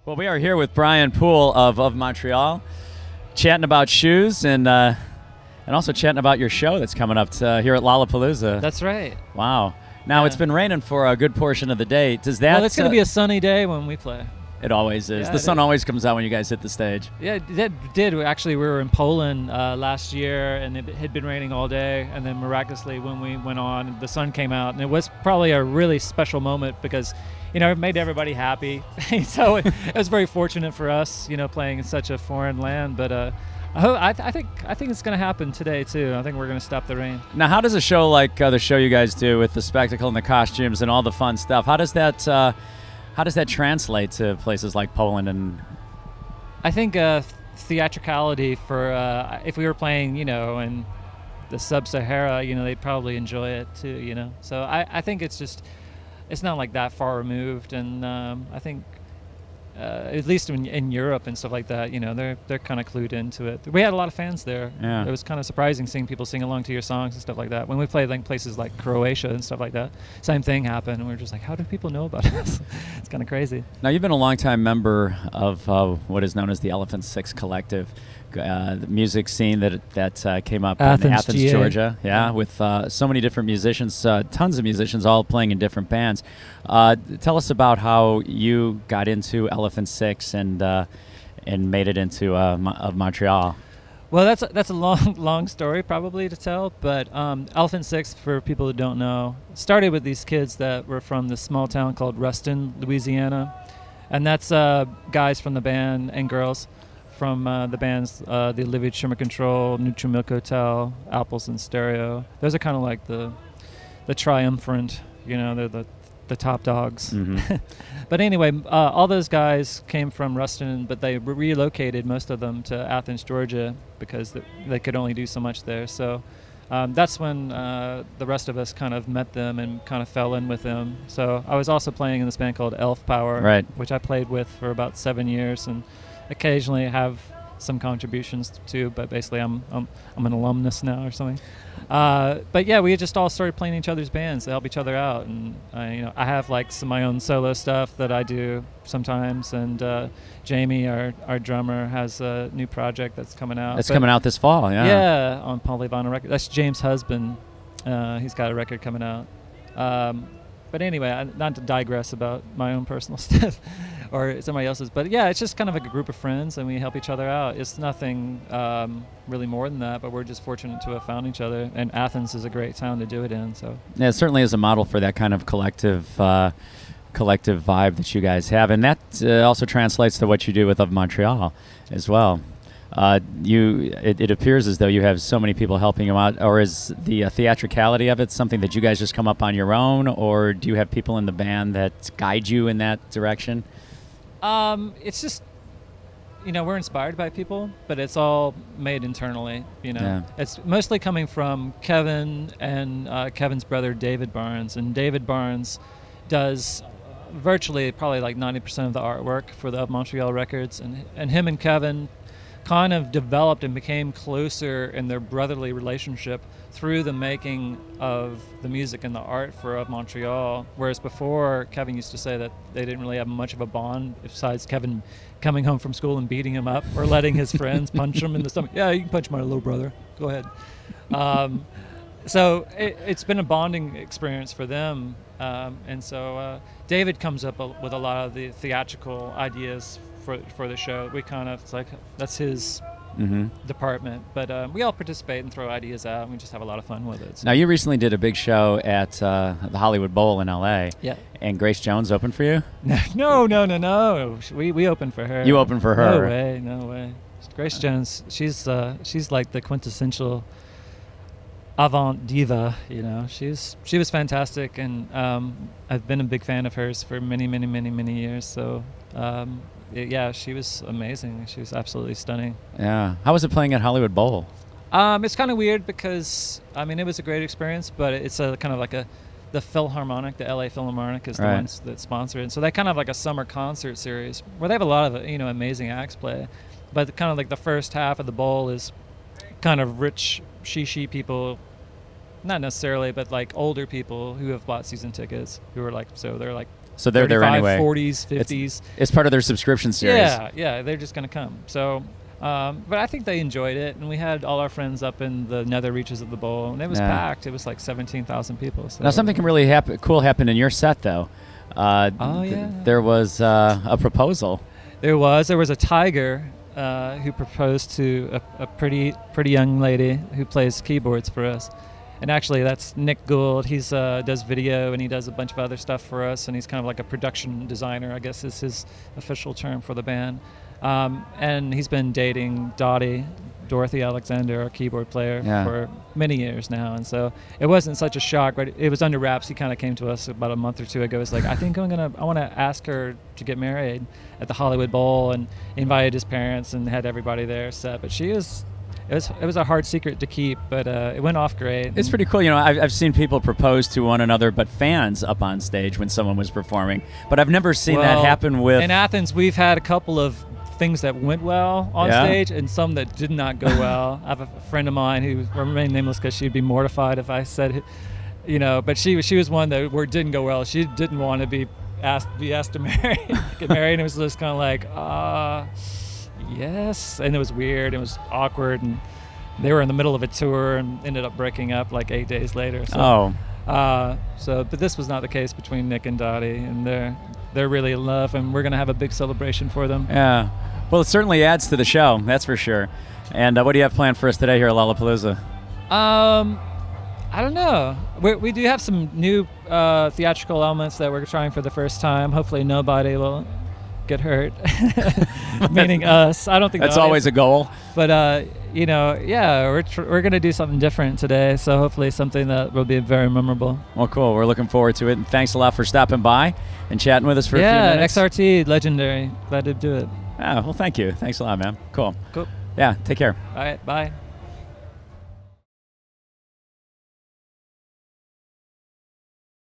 Well, we are here with Brian Poole of Montreal, chatting about shoes and also chatting about your show that's coming up here at Lollapalooza. That's right. Wow. Now, It's been raining for a good portion of the day. Does that? Well, it's going to be a sunny day when we play. It always is. Yeah, the sun always comes out when you guys hit the stage. Yeah, it did. Actually, we were in Poland last year, and it had been raining all day. And then miraculously, when we went on, the sun came out. And it was probably a really special moment because, it made everybody happy. So it was very fortunate for us, playing in such a foreign land. But I think it's going to happen today, too. I think we're going to stop the rain. Now, how does a show like the show you guys do with the spectacle and the costumes and all the fun stuff, how does that translate to places like Poland? And I think theatricality for if we were playing, in the Sub-Sahara, they'd probably enjoy it too, So I think it's not like that far removed, and I think at least in Europe and stuff like that, they're kind of clued into it. We had a lot of fans there. Yeah. It was kind of surprising seeing people sing along to your songs and stuff like that. When we played like places like Croatia and stuff like that, same thing happened, and we were just like, how do people know about us? It's kind of crazy. Now, you've been a longtime member of what is known as the Elephant Six Collective, the music scene that came up in Athens, GA. Georgia. Yeah, with so many different musicians, tons of musicians, all playing in different bands. Tell us about how you got into Elephant Six and made it into of Montreal. Well, that's a long story probably to tell, but Elephant Six, for people who don't know, started with these kids that were from this small town called Ruston, Louisiana, and that's guys from the band and girls from the bands, the Olivia Tremor Control, Neutral Milk Hotel, Apples and Stereo. Those are kind of like the triumphant, they're the top dogs. Mm-hmm. But anyway, all those guys came from Ruston, but they relocated, most of them, to Athens, Georgia, because they could only do so much there. So that's when the rest of us kind of met them and kind of fell in with them. So I was also playing in this band called Elf Power, right, which I played with for about 7 years, and occasionally have some contributions too, but basically I'm an alumnus now or something. But yeah, we just all started playing each other's bands to help each other out, and I have like some of my own solo stuff that I do sometimes, and Jamie, our drummer, has a new project that's coming out. It's coming out this fall, yeah. Yeah, on Polyvinyl record. That's James' husband. He's got a record coming out. But anyway, not to digress about my own personal stuff or somebody else's, but yeah, it's just kind of like a group of friends, and we help each other out. It's nothing really more than that, but we're just fortunate to have found each other, and Athens is a great town to do it in. So yeah, it certainly is a model for that kind of collective vibe that you guys have, and that also translates to what you do with Of Montreal as well. It appears as though you have so many people helping you out, or is the theatricality of it something that you guys just come up on your own, or do you have people in the band that guide you in that direction? It's just, we're inspired by people, but it's all made internally, Yeah. It's mostly coming from Kevin and Kevin's brother, David Barnes, and David Barnes does virtually probably like 90% of the artwork for the Of Montreal records, and him and Kevin kind of developed and became closer in their brotherly relationship through the making of the music and the art for Of Montreal, whereas before Kevin used to say that they didn't really have much of a bond besides Kevin coming home from school and beating him up or letting his friends punch him in the stomach. Yeah, you can punch my little brother. Go ahead. So it's been a bonding experience for them, and so David comes up with a lot of the theatrical ideas for the show. We kind of, it's like, that's his department, but we all participate and throw ideas out, and we just have a lot of fun with it. So. Now, you recently did a big show at the Hollywood Bowl in LA. Yeah. And Grace Jones opened for you? No. We opened for her. You opened for her? No way. Grace Jones, she's like the quintessential avant diva, She was fantastic, and I've been a big fan of hers for many years. So yeah, she was amazing. She was absolutely stunning. Yeah. How was it playing at Hollywood Bowl? It's kind of weird because it was a great experience, but it's a kind of like the Philharmonic, the LA Philharmonic is the ones that sponsor it. And so they kind of like a summer concert series where they have a lot of amazing acts play, but kind of like the first half of the bowl is kind of rich shishi people. Not necessarily, but like older people who have bought season tickets, who are like, so they're like So they're there 35, anyway. 40s, 50s. It's part of their subscription series. Yeah, they're just going to come. So, but I think they enjoyed it, and we had all our friends up in the nether reaches of the bowl, and it was packed. It was like 17,000 people. So. Now something can really cool happen in your set, though. There was a proposal. There was a tiger who proposed to a pretty young lady who plays keyboards for us. And actually, that's Nick Gould. He's does video, and he does a bunch of other stuff for us, and he's kind of like a production designer, I guess is his official term for the band. And he's been dating Dorothy Alexander, our keyboard player, for many years now. And so it wasn't such a shock, but it was under wraps. He kind of came to us about a month or two ago. He's like, I think I want to ask her to get married at the Hollywood Bowl, and invited his parents and had everybody there set. But it was a hard secret to keep, but it went off great. It's pretty cool. You know, I've seen people propose to one another, but fans up on stage when someone was performing. But I've never seen that happen with... In Athens, we've had a couple of things that went well on stage and some that did not go well. I have a friend of mine who will remain nameless because she'd be mortified if I said, but she was one that where it didn't go well. She didn't want to be asked to get married, and it was just kind of like, yes, and it was weird, it was awkward, and they were in the middle of a tour and ended up breaking up like 8 days later. So, but this was not the case between Nick and Dottie, and they're really in love, and we're gonna have a big celebration for them. Yeah, well, it certainly adds to the show, that's for sure. And what do you have planned for us today here at Lollapalooza? I don't know. We do have some new theatrical elements that we're trying for the first time. Hopefully nobody will get hurt, meaning us. I don't think that's always a goal. But we're gonna do something different today, so hopefully something that will be very memorable. Well, cool. We're looking forward to it, and thanks a lot for stopping by and chatting with us for a few minutes. Yeah, XRT, legendary. Glad to do it. Well, thank you. Thanks a lot, man. Cool. Cool. Yeah, take care. All right, bye.